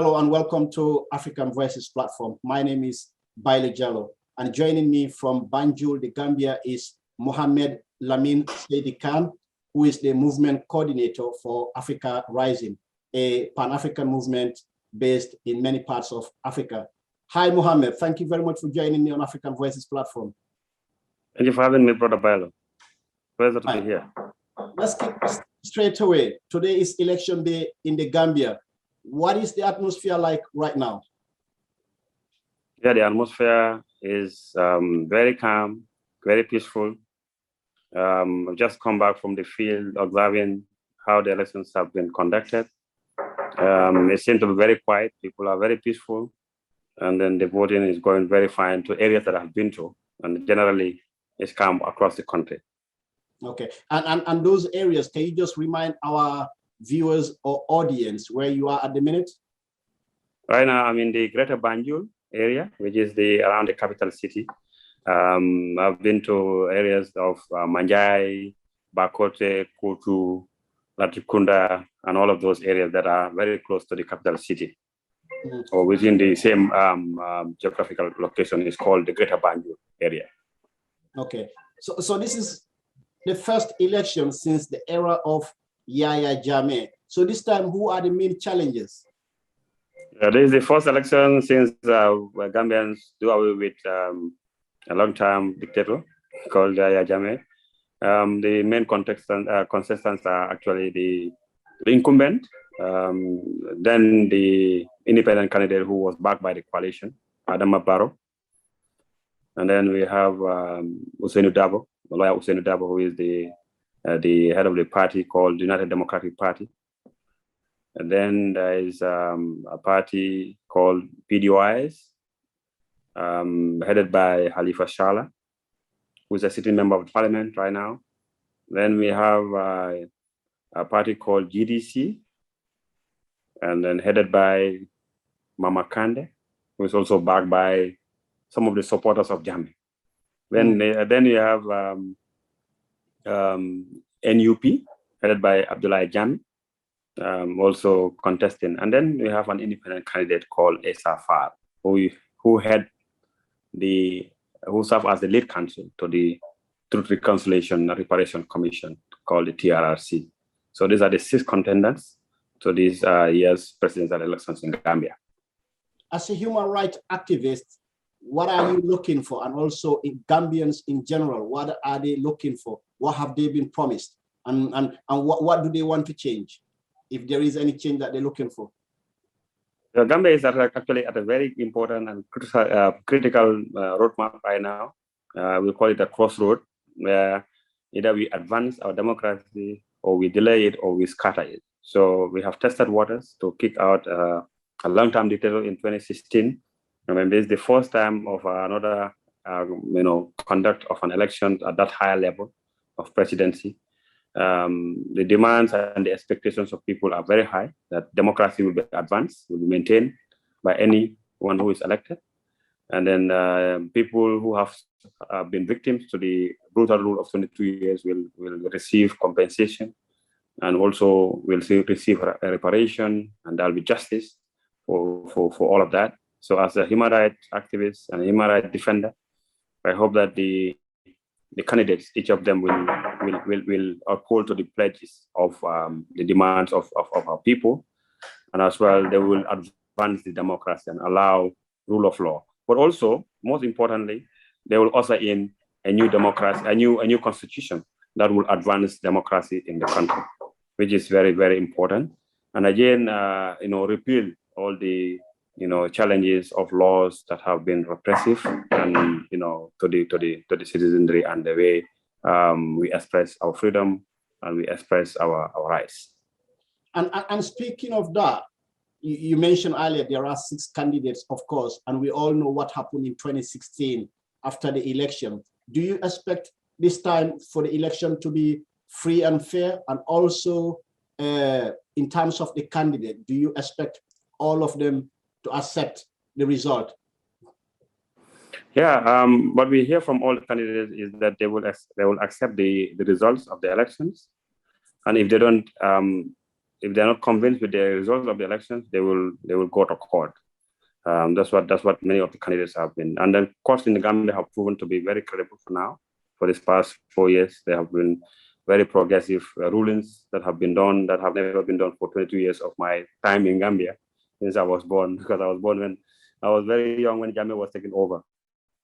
Hello and welcome to African Voices platform. My name is Baile Jallo, and joining me from Banjul, the Gambia, is Mohammed Saidy Khan, who is the Movement Co-ordinator for Africa Rising, a Pan-African movement based in many parts of Africa. Hi, Mohammed. Thank you very much for joining me on African Voices platform. Thank you for having me, Brother Bailo. Pleasure to be here. Let's kick straight away. Today is election day in the Gambia. What is the atmosphere like right now? Yeah, the atmosphere is very calm, very peaceful. I've just come back from the field observing how the elections have been conducted. It seems to be very quiet. People are very peaceful. And then the voting is going very fine to areas that I've been to. And generally, it's calm across the country. Okay. And those areas, can you just remind our viewers or audience where you are at the minute? Right now, I'm in the Greater Banjul area, which is around the capital city. I've been to areas of Manjai, Bakote, Kutu, Latrikunda, and all of those areas that are very close to the capital city, or within the same geographical location. Is called the Greater Banjul area. Okay, so this is the first election since the era of Yahya Jammeh. So this time, who are the main challenges? This is the first election since Gambians do away with a long-time dictator called Yahya Jammeh. The main contestants are actually the incumbent, then the independent candidate who was backed by the coalition, Adama Barrow. And then we have Ousseynou Dabo, lawyer Ousseynou Dabo, who is the head of the party called United Democratic Party. And then there is a party called PDOIS, headed by Halifa Sallah, who is a sitting member of parliament right now. Then we have a party called GDC, and then headed by Mama Kande, who is also backed by some of the supporters of Jammeh. Then you have NUP, headed by Abdullah Jammeh, also contesting. And then we have an independent candidate called Esa Far, who served as the lead counsel to the Truth, Reconciliation and Reparation Commission, called the TRRC. So these are the 6 contenders to this year's presidential elections in Gambia. As a human rights activist, what are you looking for? And also in Gambians in general, what are they looking for? What have they been promised? And what do they want to change, if there is any change that they're looking for? Gambia is actually at a very important and critical roadmap right now. We call it a crossroad, where either we advance our democracy, or we delay it, or we scatter it. So we have tested waters to kick out a long-term dictator in 2016. I mean, this is the first time of another, conduct of an election at that higher level of presidency. The demands and the expectations of people are very high, that democracy will be advanced, will be maintained by anyone who is elected. And then people who have been victims to the brutal rule of 22 years will receive compensation, and also will receive reparation, and there'll be justice for all of that. So as a human rights activist and a human rights defender, I hope that the candidates, each of them will uphold to the pledges of the demands of our people, and as well they will advance the democracy and allow rule of law. But also, most importantly, they will usher in a new democracy, a new constitution that will advance democracy in the country, which is very, very important. And again, repeal all the challenges of laws that have been repressive, and to the citizenry, and the way we express our freedom and we express our rights. And speaking of that, you mentioned earlier there are 6 candidates, of course, and we all know what happened in 2016 after the election. Do you expect this time for the election to be free and fair? And also, in terms of the candidate, do you expect all of them to accept the result? Yeah, what we hear from all the candidates is that they will accept the results of the elections, and if they don't if they're not convinced with the results of the elections, they will go to court. That's what many of the candidates have been. And then courts in the Gambia have proven to be very credible for now. For this past 4 years, there have been very progressive rulings that have been done that have never been done for 22 years of my time in Gambia since I was born, because I was born when I was very young when Jammeh was taking over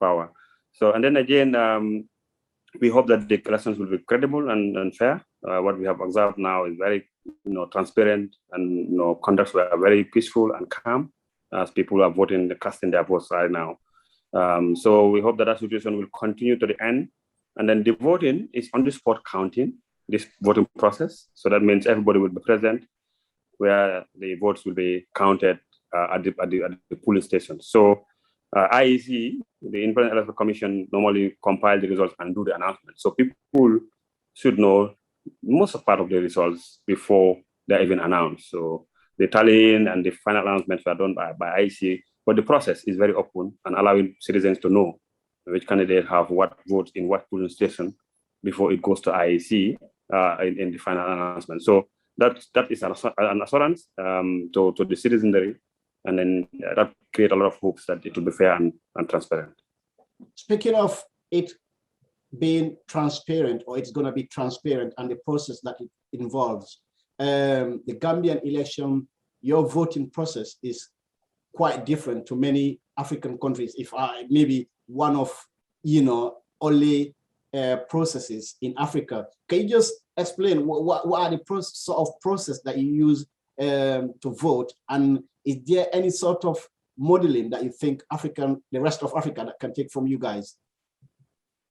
power. So, and then again, we hope that the elections will be credible and fair. What we have observed now is very, transparent, and conducts were very peaceful and calm as people are voting, casting their votes right now. So we hope that that situation will continue to the end. And then the voting is on the spot counting, this voting process. So that means everybody will be present, where the votes will be counted at the polling station. So IEC, the Independent Electoral Commission, normally compile the results and do the announcement. So people should know most of part of the results before they're even announced. So the tallying and the final announcements are done by IEC, but the process is very open and allowing citizens to know which candidate have what votes in what polling station before it goes to IEC in the final announcement. So that is an assurance to the citizenry, and then that creates a lot of hopes that it will be fair and transparent. Speaking of it being transparent, or it's going to be transparent, and the process that it involves, the Gambian election, your voting process is quite different to many African countries. If maybe one of only processes in Africa, can you just explain what are the sort of process that you use to vote, and is there any sort of modeling that you think the rest of Africa that can take from you guys?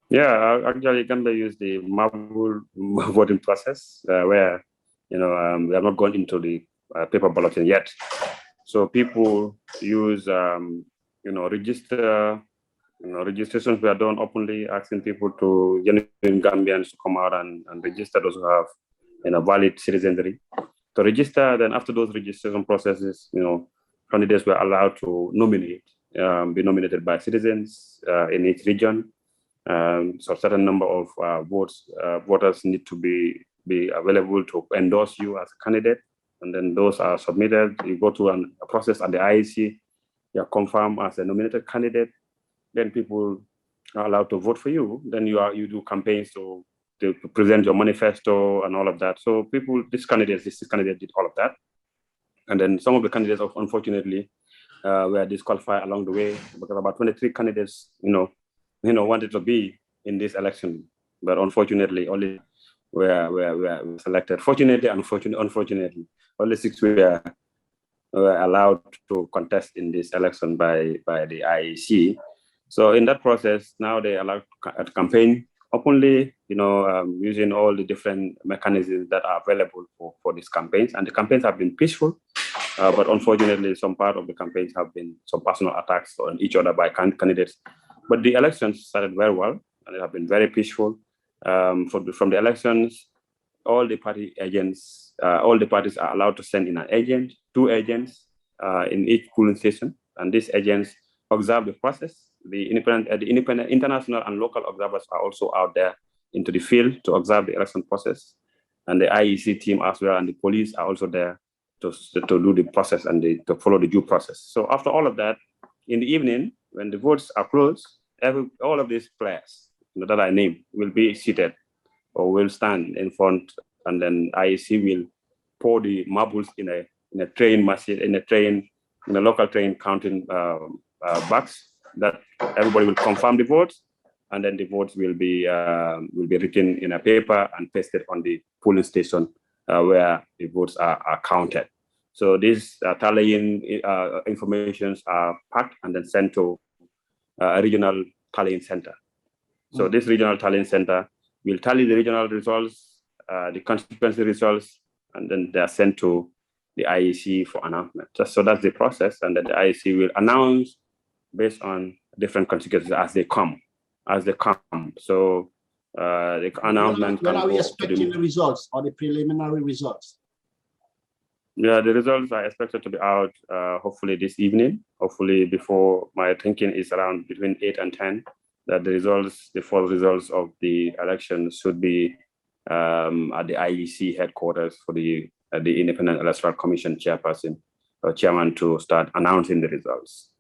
Yeah, actually, Gambia use the marble voting process where we have not gone into the paper balloting yet. So people use registrations were done openly, asking people genuine Gambians to come out and register, those who have valid citizenry to register. Then after those registration processes, candidates were allowed to be nominated by citizens in each region. So a certain number of voters need to be available to endorse you as a candidate, and then those are submitted. You go through a process at the IEC, you're confirmed as a nominated candidate, then people are allowed to vote for you. Then you do campaigns to present your manifesto and all of that. So this candidate did all of that. And then some of the candidates, unfortunately, were disqualified along the way, because about 23 candidates, wanted to be in this election, but unfortunately, only were selected. Fortunately, unfortunately, only 6 were allowed to contest in this election by the IEC. So in that process, now they allowed to campaign openly, using all the different mechanisms that are available for these campaigns. And the campaigns have been peaceful, but unfortunately, some part of the campaigns have been some personal attacks on each other by candidates. But the elections started very well, and they have been very peaceful. From the elections, all the party agents, all the parties are allowed to send in an agent, 2 agents in each polling station, and these agents observe the process. The independent international and local observers are also out there into the field to observe the election process, and the IEC team as well, and the police are also there to do the process and to follow the due process. So after all of that, in the evening, when the votes are closed, all of these players that I named will be seated or will stand in front, and then IEC will pour the marbles in a train machine, in a local train counting bags, that everybody will confirm the votes, and then the votes will be written in a paper and pasted on the polling station where the votes are counted. So these tallying informations are packed and then sent to a regional tallying center. So this regional tallying center will tally the regional results, the constituency results, and then they are sent to the IEC for announcement. So that's the process, and then the IEC will announce based on different constituencies as they come. So the announcement. When are we expecting the results, or the preliminary results? Yeah, the results are expected to be out hopefully this evening. Hopefully before, my thinking is around between 8 and 10, that the full results of the election should be at the IEC headquarters for the the Independent Electoral Commission chairperson or chairman to start announcing the results.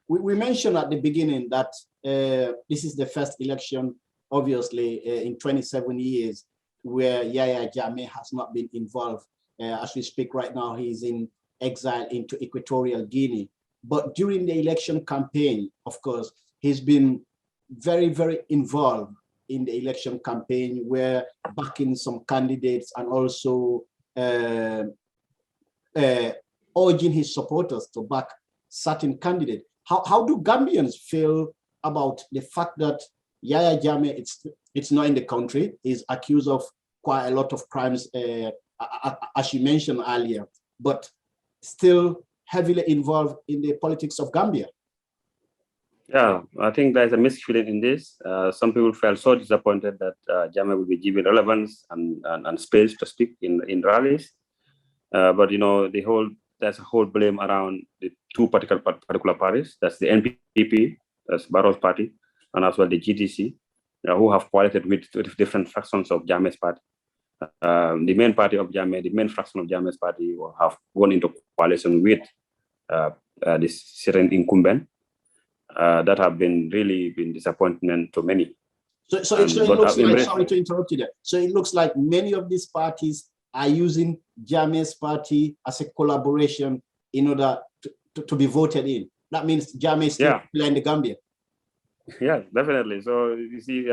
We mentioned at the beginning that this is the first election, obviously, in 27 years where Yahya Jammeh has not been involved. As we speak right now, he's in exile into Equatorial Guinea. But during the election campaign, of course, he's been very, very involved in the election campaign, where backing some candidates and also urging his supporters to back certain candidates. How do Gambians feel about the fact that Yahya Jammeh, it's not in the country, is accused of quite a lot of crimes, as you mentioned earlier, but still heavily involved in the politics of Gambia? Yeah, I think there's a mixed feeling in this. Some people felt so disappointed that Jammeh will be given relevance and space to speak in rallies. But you know, there's a whole blame around the two particular parties. That's the NPP, that's Barrow's party, and as well the GTC, who have coalited with different factions of Jammeh's party. The main party of Jammeh, the main fraction of Jammeh's party, will have gone into coalition with this certain incumbent. That have really been disappointment to many. So it looks like, sorry to interrupt you there. So it looks like many of these parties are using Jammeh's party as a collaboration in order to be voted in. That means Jammeh is still playing the Gambia. Yeah, definitely. So you see,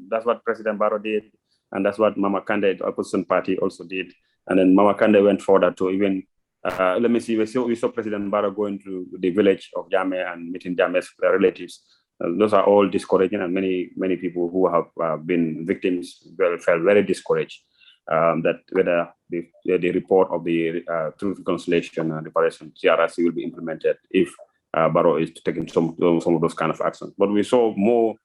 that's what President Barrow did, and that's what Mama Kandeh, the opposition party, also did. And then Mama Kandeh went further to even let me see. We saw President Barrow going to the village of Jammeh and meeting Jammeh's relatives. Those are all discouraging, and many people who have been victims felt very discouraged that whether the report of the Truth, Reconciliation and Reparation (TRRC) will be implemented if Barrow is taking some of those kind of actions. But we saw more,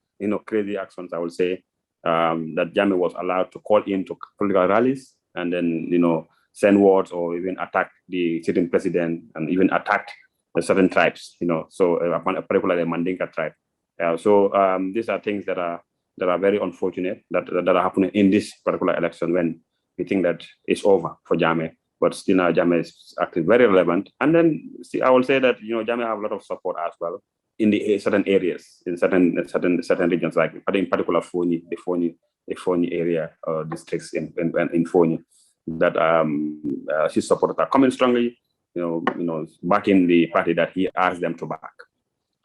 crazy actions. I would say that Jammeh was allowed to call into political rallies and then send words or even attack the sitting president and even attacked certain tribes, so particularly the Mandinka tribe. So these are things that are very unfortunate that are happening in this particular election when we think that it's over for Jammeh, but still now Jammeh is acting very relevant. And then I will say that, Jammeh have a lot of support as well in the certain areas, in certain regions, like in particular the Foni area or districts in Foni, that his supporters are coming strongly, backing the party that he asked them to back.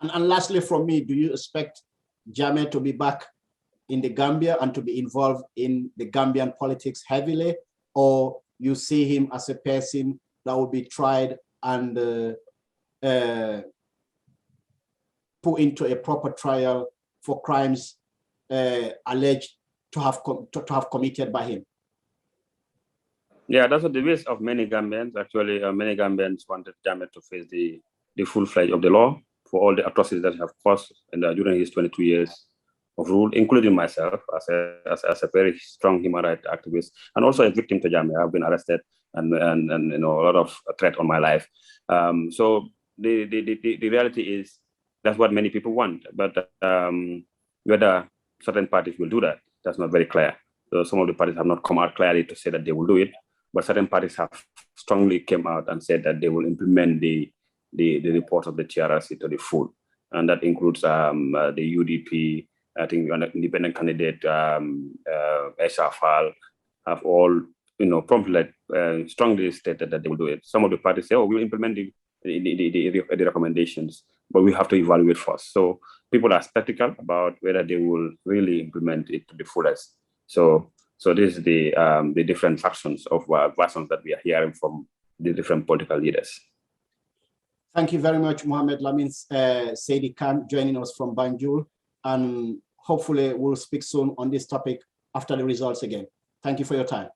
And lastly, from me, do you expect Jammeh to be back in the Gambia and to be involved in the Gambian politics heavily, or you see him as a person that will be tried and put into a proper trial for crimes alleged to have committed by him? Yeah, that's what the wish of many Gambians. Actually, many Gambians wanted Jammeh to face the full fledged of the law for all the atrocities that have caused during his 22 years of rule, including myself as a very strong human rights activist and also a victim to Jammeh. I've been arrested and a lot of threat on my life. So the reality is that's what many people want, but whether certain parties will do that, that's not very clear. So some of the parties have not come out clearly to say that they will do it, but certain parties have strongly came out and said that they will implement the report of the TRRC to the full, and that includes the UDP. I think an independent candidate, Eshafal, have all promptly strongly stated that they will do it. Some of the parties say, "Oh, we'll implement the recommendations, but we have to evaluate first." So people are skeptical about whether they will really implement it to the fullest. So this is the different factions of versions that we are hearing from the different political leaders. Thank you very much, Mohammed Saidy Khan, joining us from Banjul, and hopefully we'll speak soon on this topic after the results again. Thank you for your time.